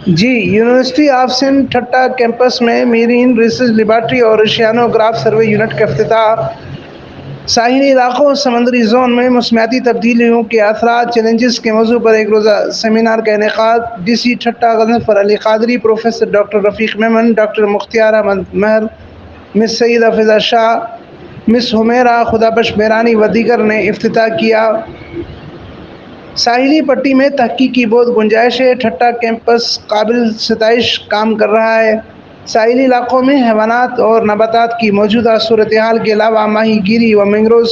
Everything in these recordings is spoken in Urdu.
G, university of Sindh Thatta campus میں میرین ریسرچ لیبارٹری اور اوشیانوگراف سروے یونٹ کا افتتاح۔ ساحلی علاقوں اور سمندری زون میں موسمیاتی تبدیلیوں کے اثرات چیلنجز کے موضوع پر ایک روزہ سیمینار کا انعقاد۔ ڈی سی ٹھٹہ غضنفر علی قادری، پروفیسر ڈاکٹر رفیق میمن، ڈاکٹر مختار احمد مہر، مس سعیدہ فضا شاہ، مس حمیرہ خدا بخش میرانی و دیگر نے افتتاح کیا۔ ساحلی پٹی میں تحقیق کی بہت گنجائش ہے۔ ٹھٹہ کیمپس قابل ستائش کام کر رہا ہے۔ ساحلی علاقوں میں حیوانات اور نباتات کی موجودہ صورتحال کے علاوہ ماہی گیری و مینگروز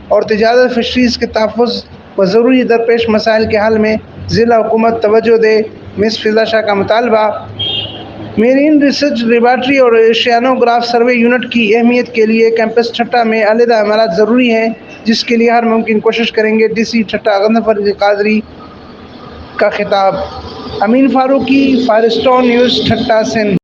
اور تجارت فشریز کے تحفظ و ضروری درپیش مسائل کے حل میں ضلع حکومت توجہ دے، مس فضا شاہ کا مطالبہ۔ میرین ریسرچ لیبارٹری اور اوشیانوگراف سروے یونٹ کی اہمیت کے لیے کیمپس ٹھٹہ میں علیحدہ عمارات ضروری ہیں، جس کے لیے ہر ممکن کوشش کریں گے۔ ڈی سی ٹھٹہ غضنفر علی قادری کا خطاب۔ امین فاروقی، فائرسٹون نیوز، ٹھٹہ، سندھ۔